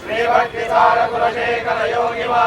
श्रीभक्तिसारकुलशेखर योगिवा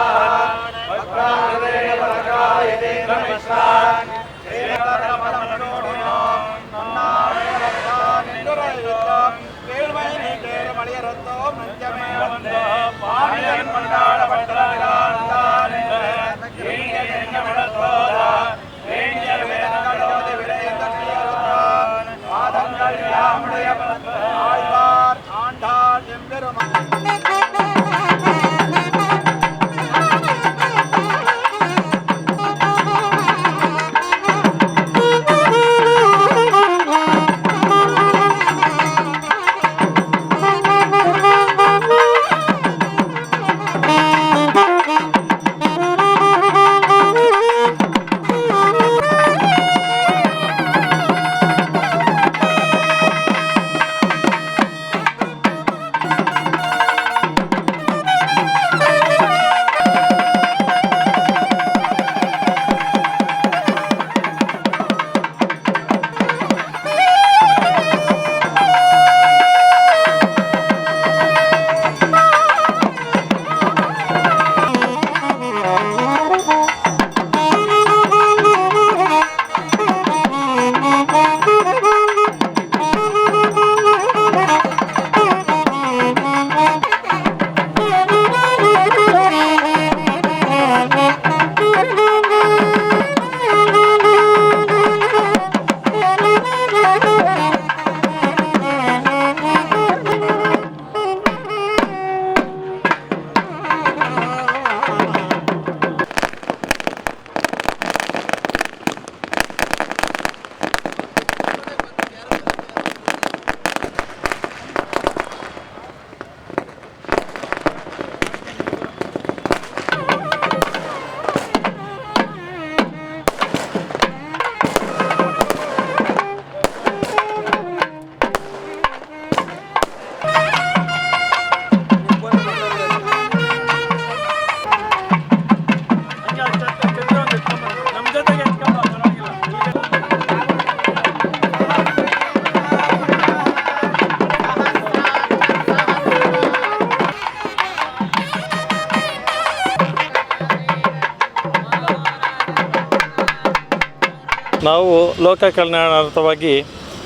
ನಾವು ಲೋಕ ಕಲ್ಯಾಣಾರ್ಥವಾಗಿ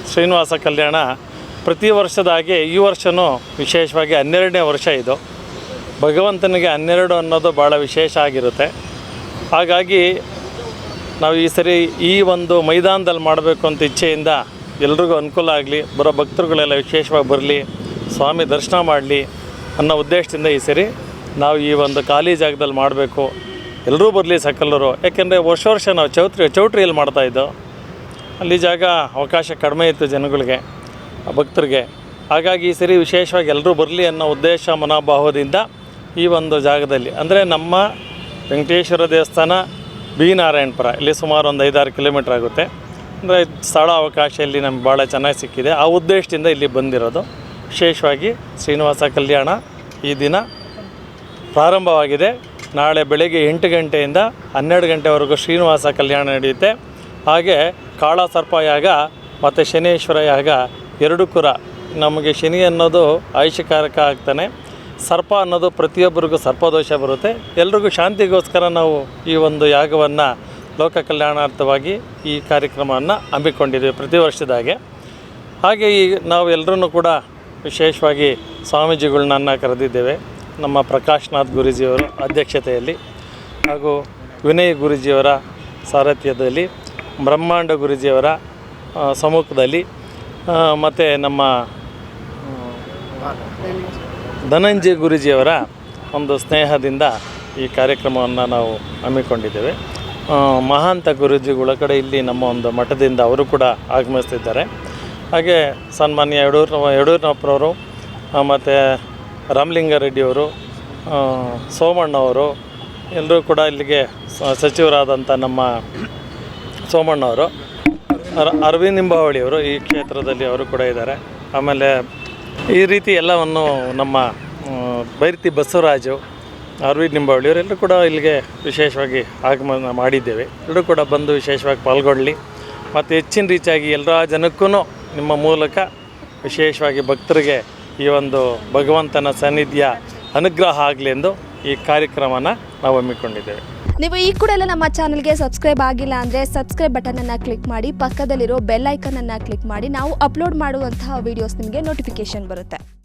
ಶ್ರೀನಿವಾಸ ಕಲ್ಯಾಣ ಪ್ರತಿ ವರ್ಷದ ಹಾಗೆ ಈ ವರ್ಷವೂ ವಿಶೇಷವಾಗಿ 12ನೇ ವರ್ಷ ಇದು. ಭಗವಂತನಿಗೆ 12 ಅನ್ನೋದು ಭಾಳ ವಿಶೇಷ ಆಗಿರುತ್ತೆ. ಹಾಗಾಗಿ ನಾವು ಈ ಸರಿ ಈ ಒಂದು ಮೈದಾನದಲ್ಲಿ ಮಾಡಬೇಕು ಅಂತ ಇಚ್ಛೆಯಿಂದ ಎಲ್ರಿಗೂ ಅನುಕೂಲ ಆಗಲಿ, ಬರೋ ಭಕ್ತರುಗಳೆಲ್ಲ ವಿಶೇಷವಾಗಿ ಬರಲಿ, ಸ್ವಾಮಿ ದರ್ಶನ ಮಾಡಲಿ ಅನ್ನೋ ಉದ್ದೇಶದಿಂದ ಈ ಸರಿ ನಾವು ಈ ಒಂದು ಖಾಲಿ ಜಾಗದಲ್ಲಿ ಮಾಡಬೇಕು, ಎಲ್ಲರೂ ಬರಲಿ ಸಕಲರು. ಯಾಕೆಂದರೆ ವರ್ಷ ನಾವು ಚೌಟ್ರಿಯಲ್ಲಿ ಮಾಡ್ತಾಯಿದ್ದೋ, ಅಲ್ಲಿ ಜಾಗ ಅವಕಾಶ ಕಡಿಮೆ ಇತ್ತು ಜನಗಳಿಗೆ, ಭಕ್ತರಿಗೆ. ಹಾಗಾಗಿ ಈ ಸರಿ ವಿಶೇಷವಾಗಿ ಎಲ್ಲರೂ ಬರಲಿ ಅನ್ನೋ ಉದ್ದೇಶ ಮನೋಭಾವದಿಂದ ಈ ಒಂದು ಜಾಗದಲ್ಲಿ, ಅಂದರೆ ನಮ್ಮ ವೆಂಕಟೇಶ್ವರ ದೇವಸ್ಥಾನ ಬಿ ನಾರಾಯಣಪುರ, ಇಲ್ಲಿ ಸುಮಾರು ಒಂದು 5-6 ಕಿಲೋಮೀಟ್ರ್ ಆಗುತ್ತೆ. ಅಂದರೆ ಸ್ಥಳ ಅವಕಾಶ ಇಲ್ಲಿ ನಮ್ಗೆ ಭಾಳ ಚೆನ್ನಾಗಿ ಸಿಕ್ಕಿದೆ. ಆ ಉದ್ದೇಶದಿಂದ ಇಲ್ಲಿ ಬಂದಿರೋದು. ವಿಶೇಷವಾಗಿ ಶ್ರೀನಿವಾಸ ಕಲ್ಯಾಣ ಈ ದಿನ ಪ್ರಾರಂಭವಾಗಿದೆ. ನಾಳೆ ಬೆಳಗ್ಗೆ 8 ಗಂಟೆಯಿಂದ 12 ಗಂಟೆವರೆಗೂ ಶ್ರೀನಿವಾಸ ಕಲ್ಯಾಣ ನಡೆಯುತ್ತೆ. ಹಾಗೆ ಕಾಳ ಸರ್ಪ ಯಾಗ ಮತ್ತು ಶನೇಶ್ವರ ಯಾಗ ಎರಡೂ ಕೂಡ ನಮಗೆ ಶನಿ ಅನ್ನೋದು ಆಯುಷ್ಯಕಾರಕ ಆಗ್ತಾನೆ, ಸರ್ಪ ಅನ್ನೋದು ಪ್ರತಿಯೊಬ್ಬರಿಗೂ ಸರ್ಪದೋಷ ಬರುತ್ತೆ. ಎಲ್ರಿಗೂ ಶಾಂತಿಗೋಸ್ಕರ ನಾವು ಈ ಒಂದು ಯಾಗವನ್ನು ಲೋಕ ಕಲ್ಯಾಣಾರ್ಥವಾಗಿ ಈ ಕಾರ್ಯಕ್ರಮವನ್ನು ಹಮ್ಮಿಕೊಂಡಿದ್ದೀವಿ ಪ್ರತಿ ವರ್ಷದಾಗೆ. ಹಾಗೆ ಈ ನಾವು ಎಲ್ಲರೂ ಕೂಡ ವಿಶೇಷವಾಗಿ ಸ್ವಾಮೀಜಿಗಳನ್ನ ಕರೆದಿದ್ದೇವೆ. ನಮ್ಮ ಪ್ರಕಾಶ್ನಾಥ್ ಗುರೂಜಿಯವರ ಅಧ್ಯಕ್ಷತೆಯಲ್ಲಿ ಹಾಗೂ ವಿನಯ್ ಗುರೂಜಿಯವರ ಸಾರಥ್ಯದಲ್ಲಿ, ಬ್ರಹ್ಮಾಂಡ ಗುರೂಜಿಯವರ ಸಮ್ಮುಖದಲ್ಲಿ ಮತ್ತು ನಮ್ಮ ಧನಂಜಯ ಗುರೂಜಿಯವರ ಒಂದು ಸ್ನೇಹದಿಂದ ಈ ಕಾರ್ಯಕ್ರಮವನ್ನು ನಾವು ಹಮ್ಮಿಕೊಂಡಿದ್ದೇವೆ. ಮಹಾಂತ ಗುರೂಜಿಗಳ ಕಡೆ ಇಲ್ಲಿ ನಮ್ಮ ಒಂದು ಮಠದಿಂದ ಅವರು ಕೂಡ ಆಗಮಿಸ್ತಿದ್ದಾರೆ. ಹಾಗೆ ಸನ್ಮಾನ್ಯ ಯಡಿಯೂರಪ್ಪನವರು ಮತ್ತು ರಾಮಲಿಂಗಾರೆಡ್ಡಿಯವರು, ಸೋಮಣ್ಣವರು ಎಲ್ಲರೂ ಕೂಡ ಇಲ್ಲಿಗೆ ಸಚಿವರಾದಂಥ ನಮ್ಮ ಸೋಮಣ್ಣವರು, ಅರವಿಂದ್ ನಿಂಬಾವಳಿಯವರು ಈ ಕ್ಷೇತ್ರದಲ್ಲಿ ಅವರು ಕೂಡ ಇದ್ದಾರೆ. ಆಮೇಲೆ ಈ ರೀತಿ ಎಲ್ಲವನ್ನು ನಮ್ಮ ಬೈರತಿ ಬಸವರಾಜು, ಅರವಿಂದ್ ನಿಂಬಾವಳಿಯವರು ಎಲ್ಲರೂ ಕೂಡ ಇಲ್ಲಿಗೆ ವಿಶೇಷವಾಗಿ ಆಗಮನ ಮಾಡಿದ್ದೇವೆ. ಎಲ್ಲರೂ ಕೂಡ ಬಂದು ವಿಶೇಷವಾಗಿ ಪಾಲ್ಗೊಳ್ಳಿ ಮತ್ತು ಹೆಚ್ಚಿನ ರೀತಿಯಾಗಿ ಎಲ್ಲ ಜನಕ್ಕೂ ನಿಮ್ಮ ಮೂಲಕ ವಿಶೇಷವಾಗಿ ಭಕ್ತರಿಗೆ ಈ ಒಂದು ಭಗವಂತನ ಸಾನ್ನಿಧ್ಯ ಅನುಗ್ರಹ ಆಗಲಿ ಎಂದು ಈ ಕಾರ್ಯಕ್ರಮನ ನಾವು ಹಮ್ಮಿಕೊಂಡಿದ್ದೇವೆ. ನೀವು ಈ ಕೂಡ ಎಲ್ಲ ನಮ್ಮ ಚಾನಲ್ಗೆ ಸಬ್ಸ್ಕ್ರೈಬ್ ಆಗಿಲ್ಲ ಅಂದರೆ ಸಬ್ಸ್ಕ್ರೈಬ್ ಬಟನನ್ನು ಕ್ಲಿಕ್ ಮಾಡಿ, ಪಕ್ಕದಲ್ಲಿರೋ ಬೆಲ್ ಐಕನನ್ನು ಕ್ಲಿಕ್ ಮಾಡಿ. ನಾವು ಅಪ್ಲೋಡ್ ಮಾಡುವಂತಹ ವೀಡಿಯೋಸ್ ನಿಮಗೆ ನೋಟಿಫಿಕೇಶನ್ ಬರುತ್ತೆ.